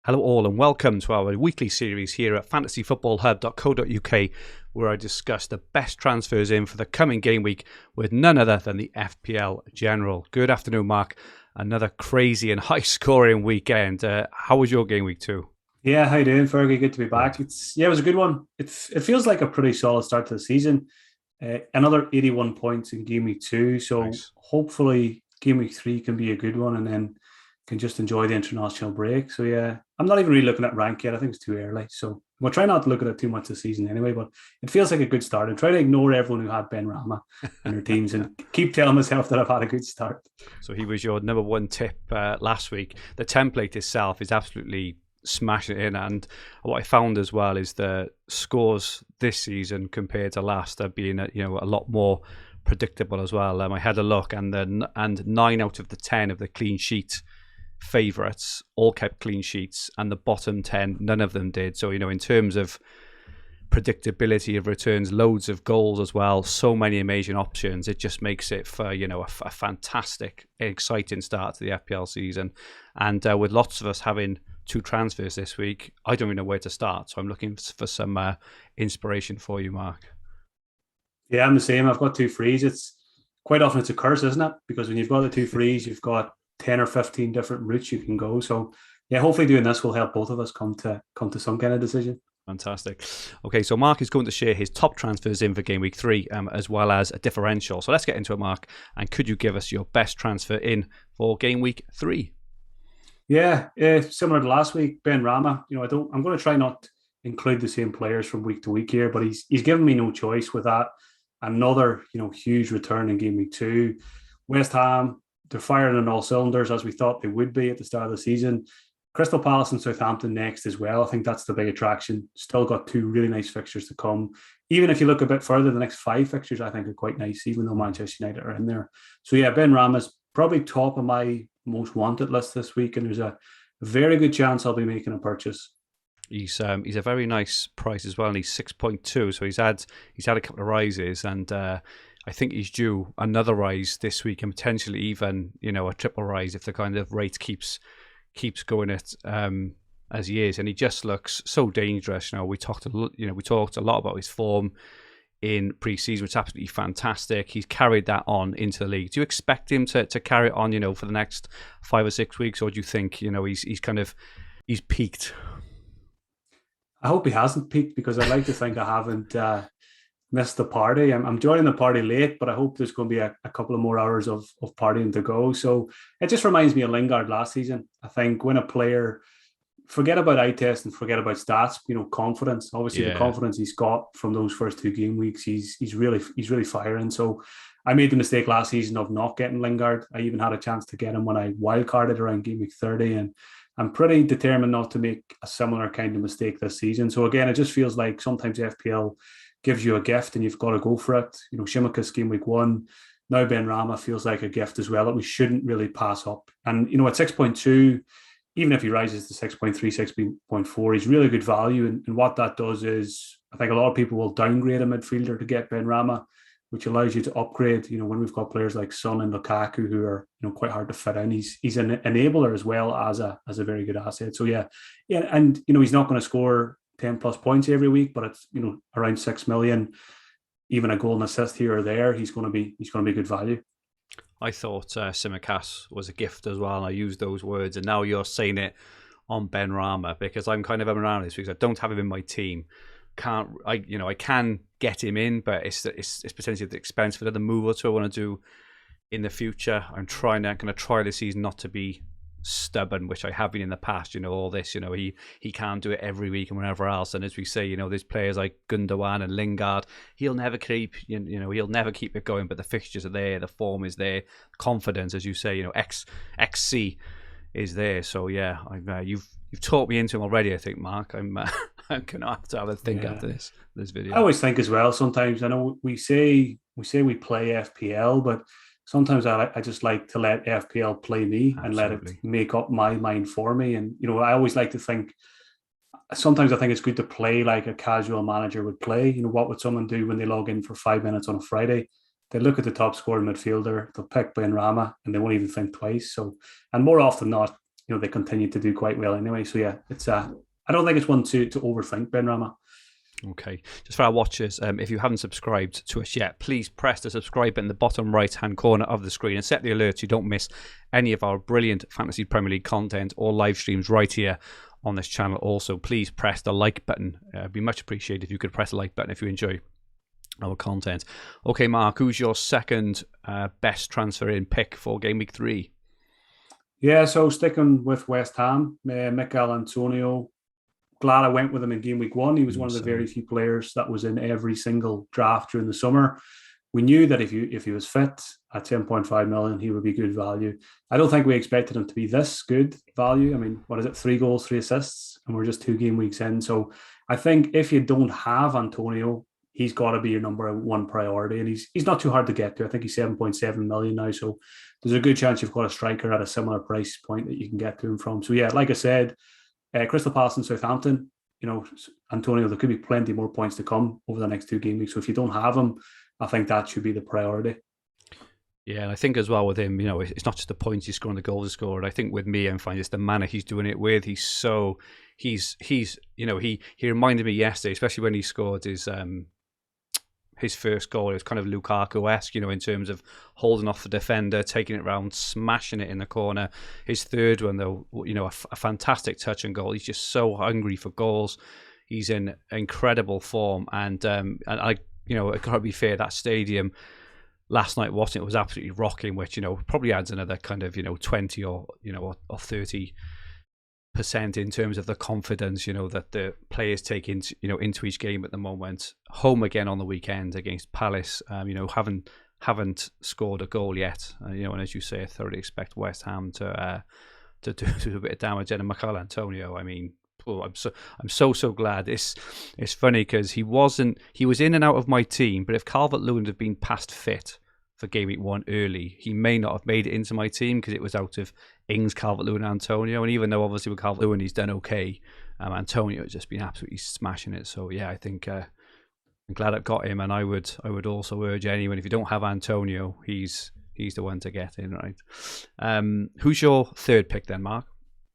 Hello all and welcome to our weekly series here at fantasyfootballhub.co.uk, where I discuss the best transfers in for the coming game week with none other than the FPL General. Good afternoon, Mark. Another crazy and high-scoring weekend. How was your game week too? Yeah, how you doing, Fergie? Good to be Good. back. It was a good one. It feels like a pretty solid start to the season. Another 81 points in game week two. So Nice. hopefully game week three can be a good one, and then can just enjoy the international break. So yeah, I'm not even really looking at rank yet. I think it's too early. So we'll try not to look at it too much this season anyway. But it feels like a good start. And try to ignore everyone who had Ben Rama in their teams, and keep telling myself that I've had a good start. So he was your number one tip last week. The template itself is absolutely smashing it in, and what I found as well is the scores this season compared to last are being a lot more predictable as well. I had a look, and 9 out of the 10 of the clean sheet favourites all kept clean sheets, and the bottom 10 none of them did. So in terms of predictability of returns, loads of goals as well, so many amazing options. It just makes it for a fantastic, exciting start to the FPL season. And with lots of us having two transfers this week, I don't even know where to start. So I'm looking for some inspiration for you, Mark. Yeah, I'm the same. I've got two frees. It's quite often it's a curse, isn't it? Because when you've got the two frees, you've got 10 or 15 different routes you can go. So yeah, hopefully doing this will help both of us come to some kind of decision. Fantastic. Okay, so Mark is going to share his top transfers in for game week three, as well as a differential. So let's get into it, Mark. And could you give us your best transfer in for game week three? Yeah, similar to last week, Ben Rama. I'm going to try not include the same players from week to week here, but he's given me no choice with that. Another huge return in game week two. West Ham, they're firing on all cylinders as we thought they would be at the start of the season. Crystal Palace and Southampton next as well. I think that's the big attraction. Still got two really nice fixtures to come. Even if you look a bit further, the next five fixtures I think are quite nice, even though Manchester United are in there. So yeah, Ben Rama's probably top of my most wanted list this week, and there's a very good chance I'll be making a purchase. He's a very nice price as well, and he's 6.2. So he's had a couple of rises, and I think he's due another rise this week, and potentially even a triple rise if the kind of rate keeps going at as he is. And he just looks so dangerous. We talked a lot about his form in pre-season, which is absolutely fantastic. He's carried that on into the league. Do you expect him to carry it on, for the next 5 or 6 weeks, or do you think he's peaked? I hope he hasn't peaked, because I'd like to think I haven't missed the party. I'm joining the party late, but I hope there's going to be a couple of more hours of partying to go. So it just reminds me of Lingard last season. I think when a player, forget about eye test and forget about stats, confidence. Obviously, the Yeah. confidence he's got from those first two game weeks, he's really firing. So I made the mistake last season of not getting Lingard. I even had a chance to get him when I wildcarded around game week 30, and I'm pretty determined not to make a similar kind of mistake this season. So again, it just feels like sometimes FPL gives you a gift and you've got to go for it. Shimaka's game week one. Now Ben Rama feels like a gift as well that we shouldn't really pass up. And at 6.2, even if he rises to 6.3, 6.4, he's really good value. And what that does is, I think a lot of people will downgrade a midfielder to get Ben Rama, which allows you to upgrade. When we've got players like Son and Lukaku who are quite hard to fit in, he's an enabler as well as a very good asset. So yeah, and he's not going to score 10 plus points every week, but it's around 6 million, even a goal and assist here or there, he's going to be good value. I thought Simicast was a gift as well, and I used those words, and now you're saying it on Ben Rama, because I'm kind of around this because I don't have him in my team. I can get him in, but it's potentially at the expense of the move or two I want to do in the future. I'm going to try this season not to be stubborn, which I have been in the past. All this, he can't do it every week and whenever else. And as we say, there's players like Gundogan and Lingard. He'll never keep it going. But the fixtures are there, the form is there, confidence, as you say, XC is there. So yeah, you've taught me into him already. I think, Mark. I'm gonna have to have a think Yeah, after this I video. always think as well. Sometimes I know we play FPL, but sometimes I just like to let FPL play me and let it Absolutely. make up my mind for me. And I always like to think. Sometimes I think it's good to play like a casual manager would play. What would someone do when they log in for 5 minutes on a Friday? They look at the top scoring midfielder, they'll pick Ben Rama, and they won't even think twice. So, and more often than not, they continue to do quite well anyway. So yeah, it's I don't think it's one to overthink, Ben Rama. Okay, just for our watchers, if you haven't subscribed to us yet, please press the subscribe button in the bottom right-hand corner of the screen and set the alerts so you don't miss any of our brilliant Fantasy Premier League content or live streams right here on this channel. Also, please press the like button. It'd be much appreciated if you could press the like button if you enjoy our content. Okay, Mark, who's your second best transfer in pick for Game Week 3? Yeah, so sticking with West Ham, Mikel Antonio. Glad I went with him in Game Week 1. He was one of the very few players that was in every single draft during the summer. We knew that if he was fit at 10.5 million, he would be good value. I don't think we expected him to be this good value. I mean, what is it? 3 goals, 3 assists, and we're just 2 game weeks in. So I think if you don't have Antonio, he's got to be your number one priority. And he's not too hard to get to. I think he's 7.7 million now. So there's a good chance you've got a striker at a similar price point that you can get to him from. So yeah, like I said, Crystal Palace and Southampton, Antonio, there could be plenty more points to come over the next 2 game weeks. So if you don't have him, I think that should be the priority. Yeah, and I think as well with him, it's not just the points he's scoring, the goals he's scored. I think with me, I'm finding it's the manner he's doing it with. He's he reminded me yesterday, especially when he scored his first goal. It was kind of Lukaku-esque, in terms of holding off the defender, taking it round, smashing it in the corner. His third one, though, a fantastic touch and goal. He's just so hungry for goals. He's in incredible form, and I, it can't be fair. That stadium last night watching it was absolutely rocking, which probably adds another kind of 20 or 30% in terms of the confidence that the players take into each game at the moment. Home again on the weekend against Palace, haven't scored a goal yet, and as you say, I thoroughly expect West Ham to do a bit of damage. And Mikel Antonio, I mean, I'm so glad. It's funny because he was in and out of my team, but if Calvert-Lewin had been past fit for Game Week 1 early, he may not have made it into my team because it was out of Ings, Calvert-Lewin, and Antonio. And even though obviously with Calvert-Lewin he's done okay, Antonio has just been absolutely smashing it. So yeah, I think I'm glad I got him, and I would also urge anyone, if you don't have Antonio, he's the one to get in, right? Who's your third pick then, Mark?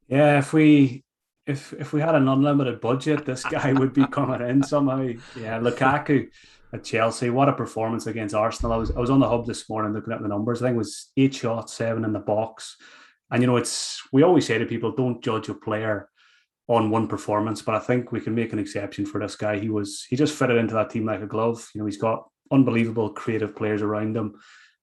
Yeah, if we had an unlimited budget, this guy would be coming in somehow. Yeah, Lukaku at Chelsea. What a performance against Arsenal. I was on the hub this morning looking at the numbers. I think it was 8 shots, 7 in the box. And we always say to people, don't judge a player on one performance, but I think we can make an exception for this guy. He just fitted into that team like a glove. He's got unbelievable creative players around him.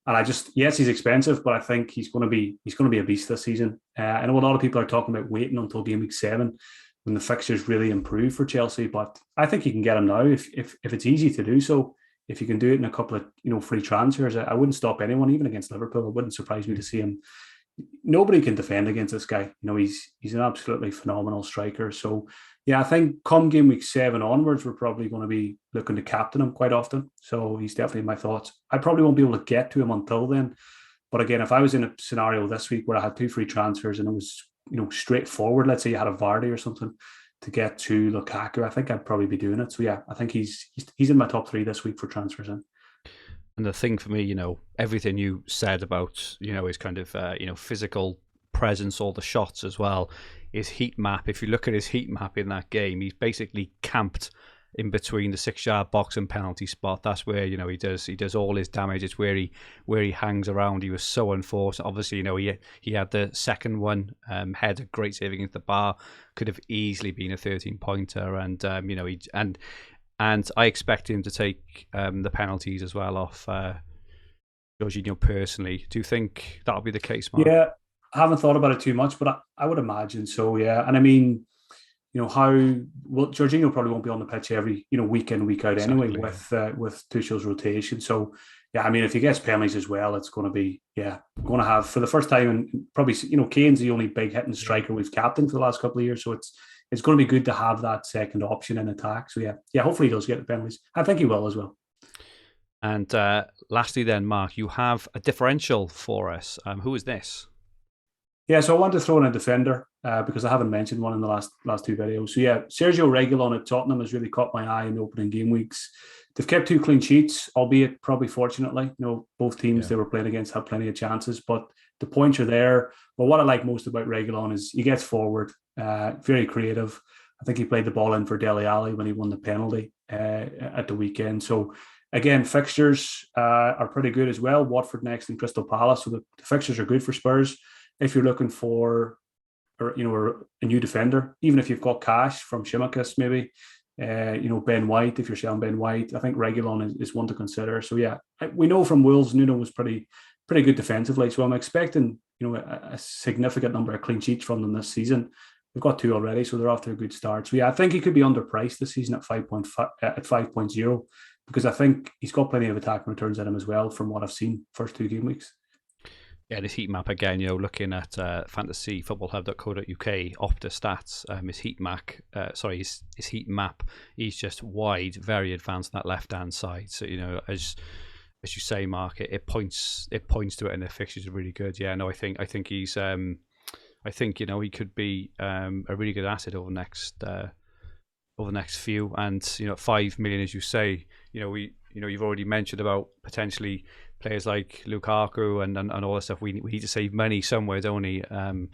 And yes, he's expensive, but I think he's going to be a beast this season. I know a lot of people are talking about waiting until Game Week 7 when the fixtures really improve for Chelsea, but I think you can get him now if it's easy to do so. If you can do it in a couple of free transfers, I wouldn't stop anyone, even against Liverpool. It wouldn't surprise me to see him. Nobody can defend against this guy. He's an absolutely phenomenal striker. So yeah, I think come Game Week 7 onwards, we're probably going to be looking to captain him quite often. So he's definitely in my thoughts. I probably won't be able to get to him until then. But again, if I was in a scenario this week where I had 2 free transfers and it was straightforward, let's say you had a Vardy or something to get to Lukaku, I think I'd probably be doing it. So yeah, I think he's in my top 3 this week for transfers in. And the thing for me, everything you said about, his kind of, physical presence, all the shots as well, his heat map. If you look at his heat map in that game, he's basically camped in between the 6-yard box and penalty spot. That's where he does all his damage. It's where he hangs around. He was so unfortunate. Obviously, he had the second one, had a great save against the bar. Could have easily been a 13-pointer, and and I expect him to take the penalties as well off Jorginho personally. Do you think that'll be the case, Mark? Yeah, I haven't thought about it too much, but I would imagine so, yeah. And I mean, Jorginho probably won't be on the pitch every, week in, week out anyway, exactly, with Tuchel's rotation. So, yeah, I mean, if he gets penalties as well, it's going to be, going to have, for the first time, and probably, Kane's the only big hitting striker we've captained for the last couple of years. So it's going to be good to have that second option in attack. So, yeah, hopefully he does get the penalties. I think he will as well. And lastly then, Mark, you have a differential for us. Who is this? Yeah, so I want to throw in a defender because I haven't mentioned one in the last two videos. So yeah, Sergio Reguilon at Tottenham has really caught my eye in the opening game weeks. They've kept 2 clean sheets, albeit probably fortunately. Both teams Yeah. they were playing against had plenty of chances, but the points are there. But what I like most about Reguilon is he gets forward, very creative. I think he played the ball in for Dele Alli when he won the penalty at the weekend. So again, fixtures are pretty good as well. Watford next and Crystal Palace. So the fixtures are good for Spurs if you're looking for a new defender, even if you've got cash from Tsimikas, maybe Ben White. If you're selling Ben White, I think Reguilon is one to consider. So yeah, we know from Wolves, Nuno was pretty good defensively. So I'm expecting a significant number of clean sheets from them this season. We've got 2 already, so they're off to a good start. So yeah, I think he could be underpriced this season at 5.5 at 5.0 because I think he's got plenty of attacking returns at him as well from what I've seen first 2 game weeks. Yeah, this heat map again, looking at fantasyfootballhub.co.uk, Opta stats, his heat map, he's just wide, very advanced on that left-hand side. So, as you say, Mark, it points to it, and the fixtures are really good. Yeah, no, I think he's, he could be a really good asset over the next few, and 5 million, as you say, you've already mentioned about potentially players like Lukaku and all that stuff. We need to save money somewhere, don't we? And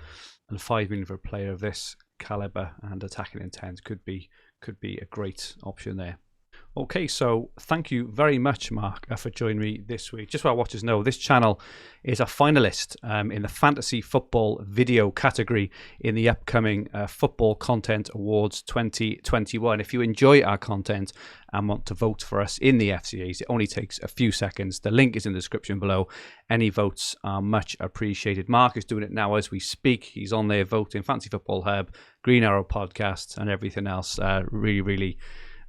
5 million for a player of this caliber and attacking intent could be a great option there. Okay, so thank you very much, Mark, for joining me this week. Just so our watchers know, this channel is a finalist in the Fantasy Football Video category in the upcoming Football Content Awards 2021. If you enjoy our content and want to vote for us in the FCAs, it only takes a few seconds. The link is in the description below. Any votes are much appreciated. Mark is doing it now as we speak. He's on there voting. Fantasy Football Hub, Green Arrow Podcast, and everything else. Really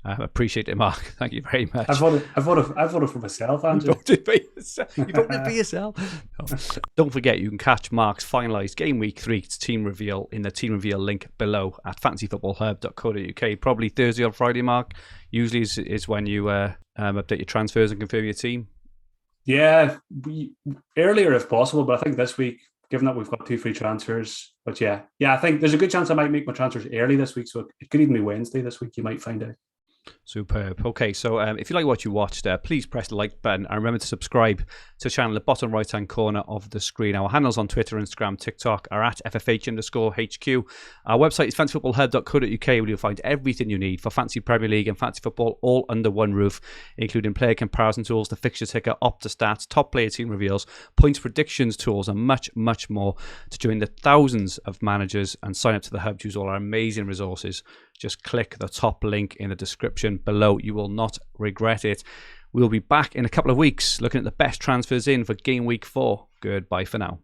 appreciate it, Mark. Thank you very much. I voted for myself, Andrew. You voted for yourself. No. Don't forget, you can catch Mark's finalised Game Week 3 team reveal in the team reveal link below at fantasyfootballhub.co.uk. Probably Thursday or Friday, Mark. Usually is when you update your transfers and confirm your team. Yeah, earlier if possible, but I think this week, given that we've got 2 free transfers, but yeah, I think there's a good chance I might make my transfers early this week, so it could even be Wednesday this week. You might find out. Superb. Okay, so if you like what you watched, please press the like button and remember to subscribe to the channel at the bottom right hand corner of the screen. Our handles on Twitter, Instagram, TikTok are at FFH_HQ. Our website is fantasyfootballhub.co.uk, where you'll find everything you need for Fantasy Premier League and Fantasy Football all under one roof, including player comparison tools, the fixture ticker, Opta stats, top player team reveals, points predictions tools, and much, much more. To join the thousands of managers and sign up to the hub to use all our amazing resources, just click the top link in the description below. You will not regret it. We'll be back in a couple of weeks looking at the best transfers in for Game Week 4. Goodbye for now.